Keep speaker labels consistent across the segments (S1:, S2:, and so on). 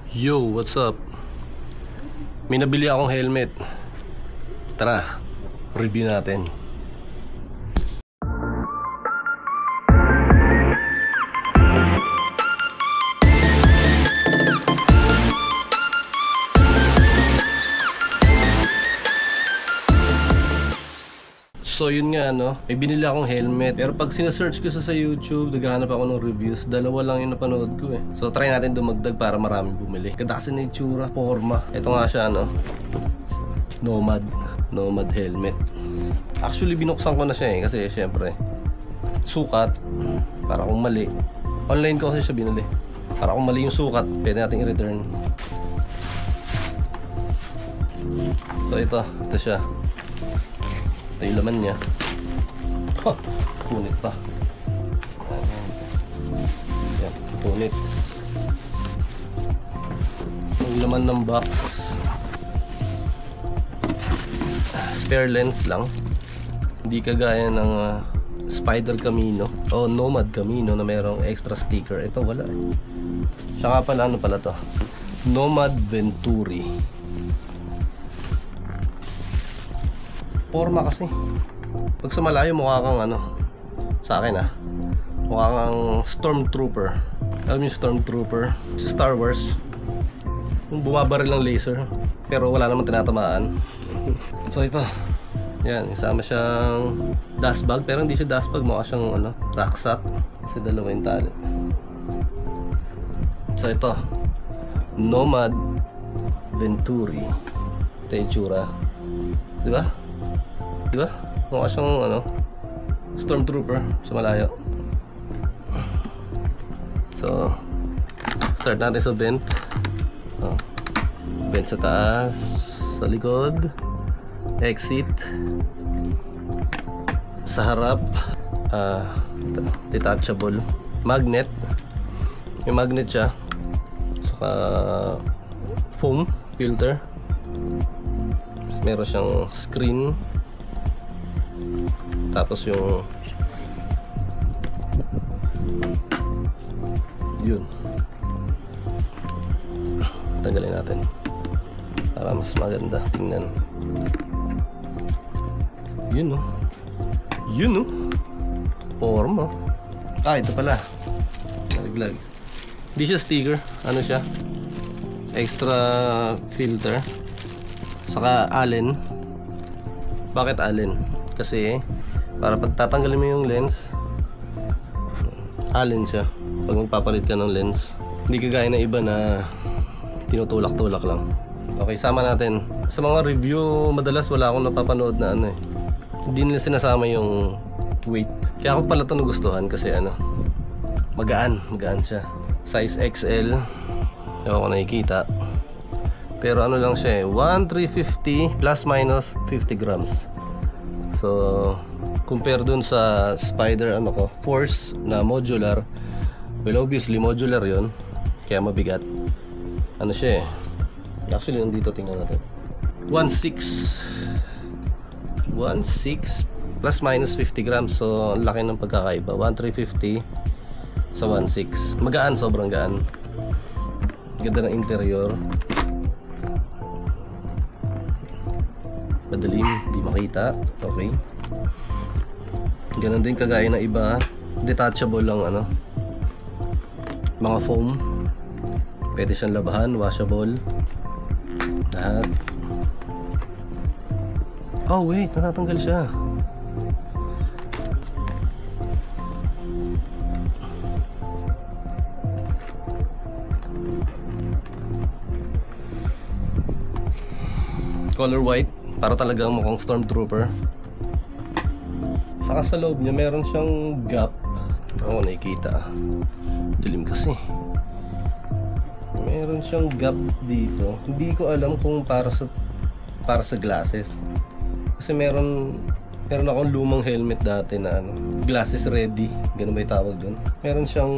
S1: Yo, what's up? May nabili akong helmet. Tara, review natin. So yun nga may binili akong helmet. Pero pag sinesearch ko sa YouTube, naghahanap ako ng reviews. Dalawa lang yung napanood ko eh. So try natin dumagdag para marami bumili. Ganda kasi na itsura, forma. Ito nga siya Nomad helmet. Actually binuksan ko na siya eh. Kasi syempre sukat. Para kung mali, online ko kasi siya binili. Para kung mali yung sukat, pwede natin i-return. So ito siya. Ito yung laman niya. Punit pa. Yan, punit. Yung laman ng box, spare lens lang. Hindi kagaya ng Spider Camino o Nomad Camino na mayroong extra sticker. Ito wala eh. Siya nga pala, ano pala to? Nomad Venturi. Forma kasi. Pag sa malayo mukha kang sa akin mukha kang Stormtrooper. Alam niyo Stormtrooper sa Star Wars, yung bumabaril ng laser pero wala namang tinatamaan. So ito, yan, isama siyang dust bag, pero hindi siya dust bag, mukha siyang rucksack kasi dalawa yung tali. So ito, Nomad Venturi. Ito yung tsura, diba? Diba? Mukha siyang Stormtrooper sa malayo. So start natin sa vent. Vent sa taas, sa likod, exit sa harap, detachable magnet. May magnet siya, saka foam filter. Meron siyang screen, tapos yung yun, tanggalin natin para mas maganda tingnan. Yun forma. Ito pala nalaglag. Hindi siya sticker, siya extra filter, saka Allen. Bakit Allen? Kasi para pag tatanggalin mo yung lens, Allen siya pag magpapalit ka ng lens. Hindi kagaya na iba na tinutulak-tulak lang. Okay, sama natin. Sa mga review, madalas wala akong napapanood na hindi nila sinasama yung weight. Kaya ako pala ito nagustuhan kasi magaan siya. Size XL, hindi ako nakikita. Pero lang siya 1,350 plus minus 50 grams. So compare dun sa Spider Force na modular, well obviously modular yun, kaya mabigat. Siya actually nandito, tingnan natin, 1,600 plus minus 50 grams. So ang laki ng pagkakaiba, 1,350 sa 1,600. Magaan, sobrang gaan. Ganda ng interior, madalim, di makita. Okay, ganun din kagaya na iba, detachable lang mga foam. Pwede siyang labahan, washable lahat. Oh wait, natatanggal siya. Color white, para talagang mukhang Stormtrooper. Saka sa loob niya meron siyang gap. Nakikita, dilim kasi. Meron siyang gap dito. Hindi ko alam kung para sa glasses. Kasi meron akong lumang helmet dati na glasses ready, ganun ba yung tawag dun? Meron siyang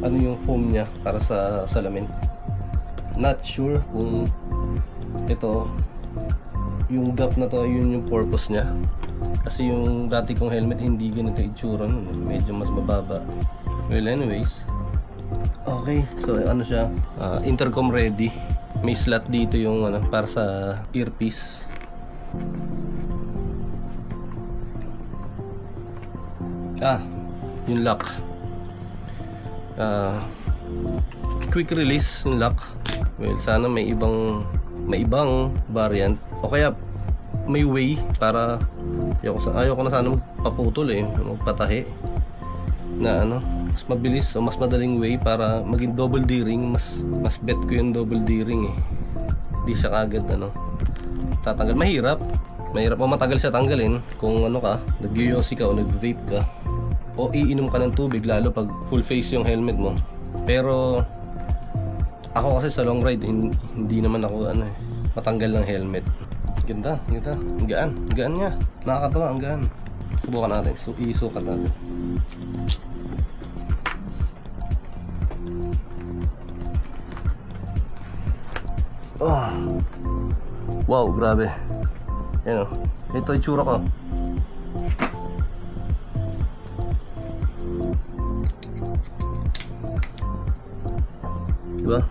S1: yung foam niya para sa salamin. Not sure kung ito, yung gap na to, yun yung purpose niya. Kasi yung dati kong helmet hindi ganito itsura nun, medyo mas mababa. Well anyways, Okay, so ano siya, intercom ready. May slot dito yung ano, para sa earpiece. Yung lock. Quick release yung lock. Well, sana may ibang variant o kaya may way para ayoko na sana magpaputol magpatahi na ano, mas mabilis o mas madaling way para maging double D-ring. Mas bet ko yung double D-ring hindi siya kagad tatanggal. Mahirap o matagal siya tanggalin kung ano ka, nag-yoyosi ka o nag-vape ka o iinom ka ng tubig, lalo pag full face yung helmet mo. Pero ako kasi sa long ride hindi naman ako matanggal ng helmet. Ganda, ang gaan niya, nakakatawa, ang gaan. Subukan natin, isukat natin. Wow, grabe. Yan ito yung tsura ko. Diba?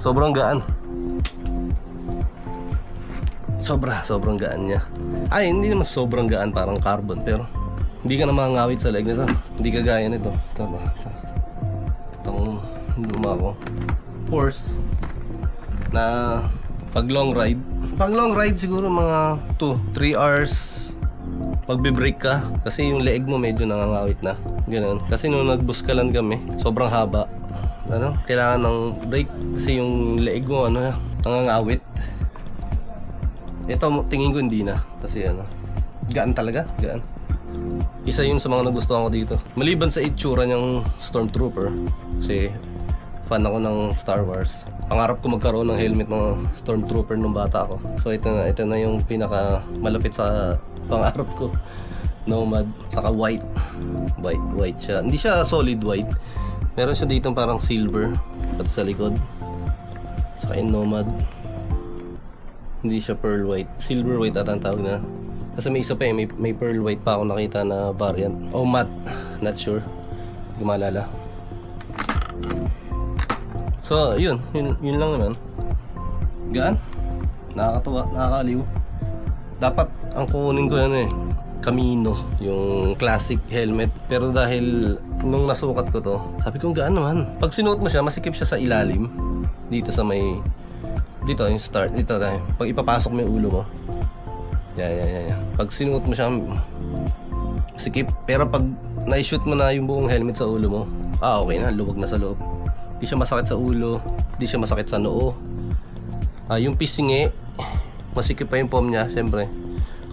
S1: Sobrang gaan. Sobrang gaan niya. Ay, hindi naman sobrang gaan, parang carbon, pero hindi ka na mangawit sa leg nito. Hindi ka gaya nito. Itong luma ko. Force na pag long ride siguro mga 2-3 hours magbe-brake ka kasi yung leeg mo medyo nangangawit na. Ganun. Kasi nung nag-buskalan kami, sobrang haba. Kailangan ng brake kasi yung leeg mo nangangawit. Ito tingin ko hindi na kasi gaan talaga, gaan. Isa yun sa mga nagustuhan ko dito. Maliban sa itsura niyang Stormtrooper, kasi fan ako ng Star Wars. Pangarap ko magkaroon ng helmet ng Stormtrooper nung bata ako. So ito na yung pinaka malapit sa pangarap ko. Nomad, saka white siya. Hindi siya solid white. Meron siya dito parang silver at sa likod. Saka yung Nomad, hindi siya pearl white. Silver white ata ang tawag na. Kasi may isa pa may pearl white pa ako nakita na variant. O matte, not sure. Hindi ko maalala. So yun lang naman. Gaan, nakakatawa, nakakaliw. Dapat ang kunin ko Camino, yung classic helmet. Pero dahil nung nasukat ko to, sabi ko gaan naman. Pag sinuot mo siya, masikip siya sa ilalim. Dito sa dito yung start, dito tayo. Pag ipapasok mo yung ulo mo, yan. Pag sinuot mo siya, sikip. Pero pag na-shoot mo na yung buong helmet sa ulo mo, okay na, luwag na sa loob. Hindi siya masakit sa ulo, hindi siya masakit sa noo. Yung pisngi, masikip pa yung foam niya, syempre.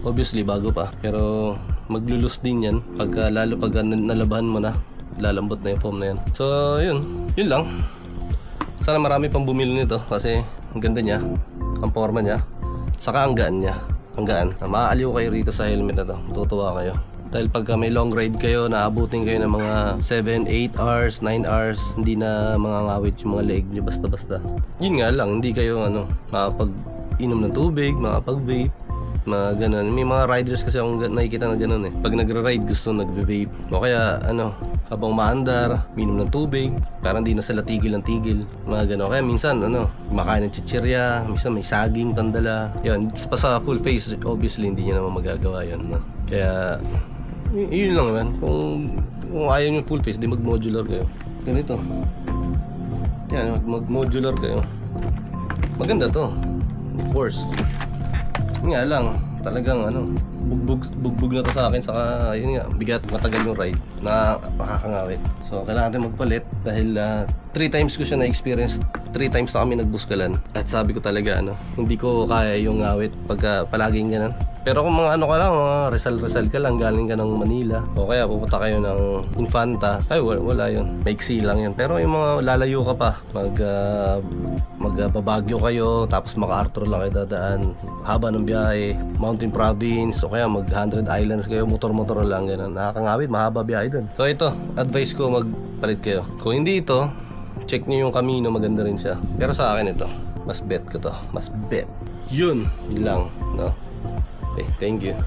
S1: Obviously, bago pa. Pero maglulus din yan lalo pag nalabahan mo na, lalambot na yung foam na yan. So yun lang. Sana marami pang bumili nito kasi ang ganda niya, ang forma niya, saka ang gaan niya. Ang gaan. Maaaliw kayo rito sa helmet na to. Tutuwa kayo. Dahil pagka may long ride kayo, naabutin kayo ng mga 7, 8 hours, 9 hours, hindi na mangangawit yung mga leg nyo basta-basta. Yun nga lang, hindi kayo makapag-inom ng tubig, makapag-vape, mga ganun. May mga riders kasi akong nakikita na ganun Pag nagre-ride, gusto nagbe-vape. O kaya, habang maandar, minom ng tubig, parang hindi na sila tigil ng tigil. Mga ganun. Kaya minsan, makain ng chichirya, minsan may saging, tandala. Yan, pa sa full face, obviously, hindi nyo naman magagawa yun. Kaya, yun lang naman. Kung ayaw nyo full face, di mag-modular kayo. Ganito. Yan, mag-modular kayo. Maganda to. Of course. Nga lang, talagang bugbog na to sa akin. Saka yun nga, bigat, matagal yung ride na makakangawit. So kailangan natin magpalit dahil 3 times ko siya na-experience. 3 times na kami nagbuskalan. At sabi ko talaga hindi ko kaya yung ngawit pagka palaging ganun. Pero kung mga mga Rizal ka lang, galing ka ng Manila, o kaya pupunta kayo ng Infanta, ay wala yun, maiksi lang yun. Pero yung mga lalayo ka pa, magbabagyo kayo, tapos maka-Arthur lang kayo dadaan, haba ng biyahe, Mountain Province, o kaya mag-100 Islands kayo, motor-motor lang, gano'n. Nakakangawit, mahaba biyahe dun. So ito, advice ko, magpalit kayo. Kung hindi ito, check nyo yung Camino, maganda rin siya. Pero sa akin ito, mas bet ko to, mas bet. Yun lang, no? Okay, thank you.